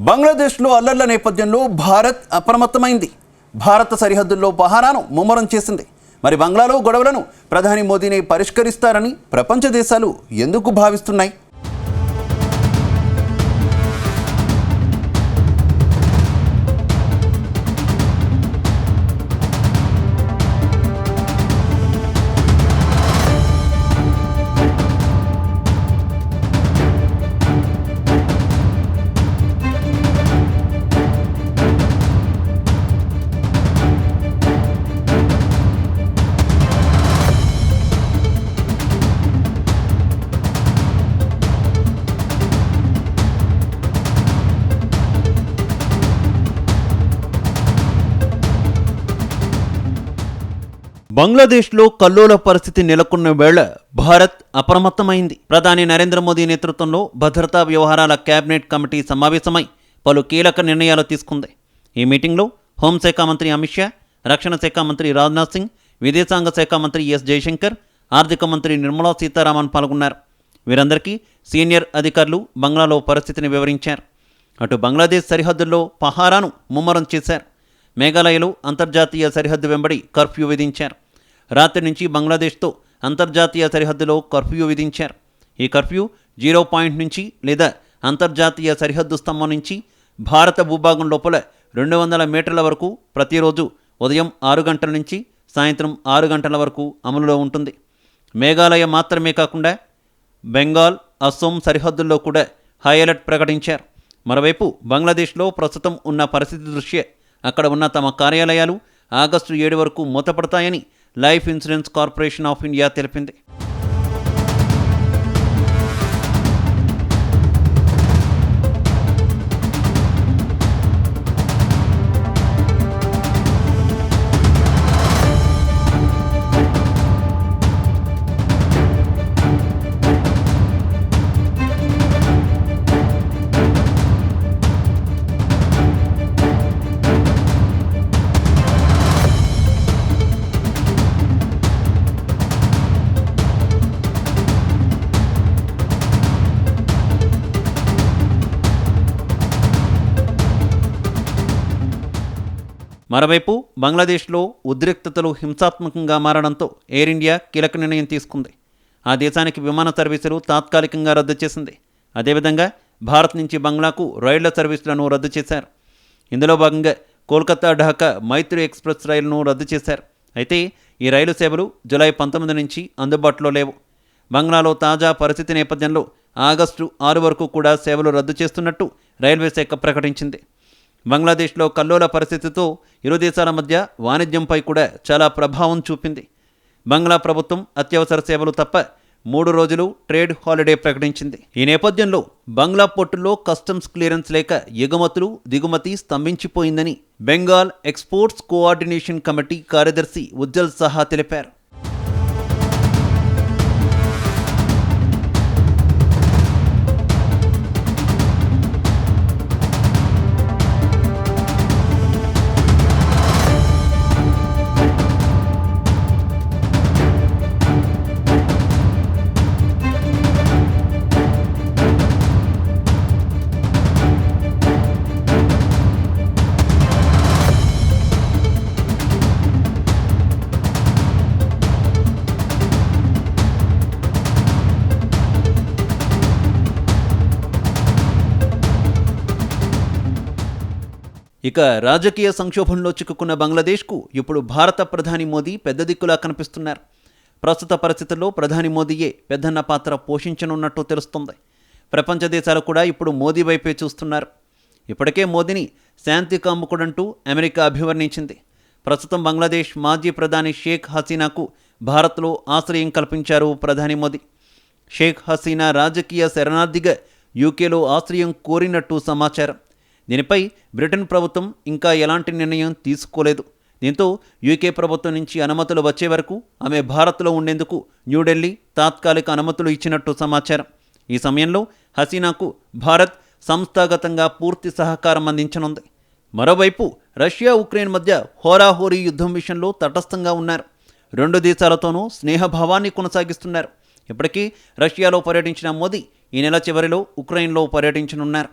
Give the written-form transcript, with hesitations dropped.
బంగ్లాదేశ్లో అల్లర్ల నేపథ్యంలో భారత్ అప్రమత్తమైంది. భారత సరిహద్దుల్లో పహారాను ముమ్మరం చేసింది. మరి బంగ్లాలో గొడవలను ప్రధాని మోదీనే పరిష్కరిస్తారని ప్రపంచ దేశాలు ఎందుకు భావిస్తున్నాయి? బంగ్లాదేశ్లో కల్లోల పరిస్థితి నెలకొన్న వేళ భారత్ అప్రమత్తమైంది. ప్రధాని నరేంద్ర మోదీ నేతృత్వంలో భద్రతా వ్యవహారాల కేబినెట్ కమిటీ సమావేశమై పలు కీలక నిర్ణయాలు తీసుకుంది. ఈ మీటింగ్లో హోంశాఖ మంత్రి అమిత్ షా, రక్షణ శాఖ మంత్రి రాజ్నాథ్ సింగ్, విదేశాంగ శాఖ మంత్రి ఎస్ జయశంకర్, ఆర్థిక మంత్రి నిర్మలా సీతారామన్ పాల్గొన్నారు. వీరందరికీ సీనియర్ అధికారులు బంగ్లాలో పరిస్థితిని వివరించారు. అటు బంగ్లాదేశ్ సరిహద్దుల్లో పహారాను ముమ్మరం చేశారు. మేఘాలయలో అంతర్జాతీయ సరిహద్దు వెంబడి కర్ఫ్యూ విధించారు. రాత్రి నుంచి బంగ్లాదేశ్తో అంతర్జాతీయ సరిహద్దులో కర్ఫ్యూ విధించారు. ఈ కర్ఫ్యూ 0 పాయింట్ నుంచి లేదా అంతర్జాతీయ సరిహద్దు స్తంభం నుంచి భారత భూభాగం లోపల 200 మీటర్ల వరకు ప్రతిరోజు ఉదయం 6 గంటల నుంచి సాయంత్రం 6 గంటల వరకు అమలులో ఉంటుంది. మేఘాలయ మాత్రమే కాకుండా బెంగాల్, అస్సోం సరిహద్దుల్లో కూడా హై అలర్ట్ ప్రకటించారు. మరోవైపు బంగ్లాదేశ్లో ప్రస్తుతం ఉన్న పరిస్థితి దృష్ట్యా అక్కడ ఉన్న తమ కార్యాలయాలు ఆగస్టు 7 వరకు మూతపడతాయని Life Insurance Corporation of India తెలిపింది. మరోవైపు బంగ్లాదేశ్లో ఉద్రిక్తతలు హింసాత్మకంగా మారడంతో ఎయిర్ ఇండియా కీలక నిర్ణయం తీసుకుంది. ఆ దేశానికి విమాన సర్వీసులు తాత్కాలికంగా రద్దు చేసింది. అదేవిధంగా భారత్ నుంచి బంగ్లాకు రైళ్ల సర్వీసులను రద్దు చేశారు. ఇందులో భాగంగా కోల్కతా ఢాకా మైత్రి ఎక్స్ప్రెస్ రైలును రద్దు చేశారు. అయితే ఈ రైలు సేవలు జూలై 19 నుంచి అందుబాటులో లేవు. బంగ్లాలో తాజా పరిస్థితి నేపథ్యంలో ఆగస్టు 6 వరకు కూడా సేవలు రద్దు చేస్తున్నట్టు రైల్వే శాఖ ప్రకటించింది. బంగ్లాదేశ్లో కల్లోల పరిస్థితితో ఇరు దేశాల మధ్య వాణిజ్యంపై కూడా చాలా ప్రభావం చూపింది. బంగ్లా ప్రభుత్వం అత్యవసర సేవలు తప్ప 3 రోజులు ట్రేడ్ హాలిడే ప్రకటించింది. ఈ నేపథ్యంలో బంగ్లా పోర్టుల్లో కస్టమ్స్ క్లియరెన్స్ లేక ఎగుమతులు దిగుమతి స్తంభించిపోయిందని బెంగాల్ ఎక్స్పోర్ట్స్ కోఆర్డినేషన్ కమిటీ కార్యదర్శి ఉజ్జల్ సహా తెలిపారు. ఇక రాజకీయ సంక్షోభంలో చిక్కుకున్న బంగ్లాదేశ్కు ఇప్పుడు భారత ప్రధాని మోదీ పెద్ద దిక్కులా కనిపిస్తున్నారు. ప్రస్తుత పరిస్థితుల్లో ప్రధాని మోదీయే పెద్దన్న పాత్ర పోషించనున్నట్టు తెలుస్తుంది. ప్రపంచ దేశాలు కూడా ఇప్పుడు మోదీ వైపే చూస్తున్నారు. ఇప్పటికే మోదీని శాంతి కాముకుడంటూ అమెరికా అభివర్ణించింది. ప్రస్తుతం బంగ్లాదేశ్ మాజీ ప్రధాని షేక్ హసీనాకు భారత్లో ఆశ్రయం కల్పించారు ప్రధాని మోదీ. షేక్ హసీనా రాజకీయ శరణార్థిగా యూకేలో ఆశ్రయం కోరినట్టు సమాచారం. దీనిపై బ్రిటన్ ప్రభుత్వం ఇంకా ఎలాంటి నిర్ణయం తీసుకోలేదు. దీంతో యూకే ప్రభుత్వం నుంచి అనుమతులు వచ్చే వరకు ఆమె భారత్లో ఉండేందుకు న్యూఢిల్లీ తాత్కాలిక అనుమతులు ఇచ్చినట్టు సమాచారం. ఈ సమయంలో హసీనాకు భారత్ సంస్థాగతంగా పూర్తి సహకారం అందించనుంది. మరోవైపు రష్యా ఉక్రెయిన్ మధ్య హోరాహోరీ యుద్ధం విషయంలో తటస్థంగా ఉన్నారు. 2 దేశాలతోనూ స్నేహభావాన్ని కొనసాగిస్తున్నారు. ఇప్పటికీ రష్యాలో పర్యటించిన మోదీ ఈ నెల చివరిలో ఉక్రెయిన్లో పర్యటించనున్నారు.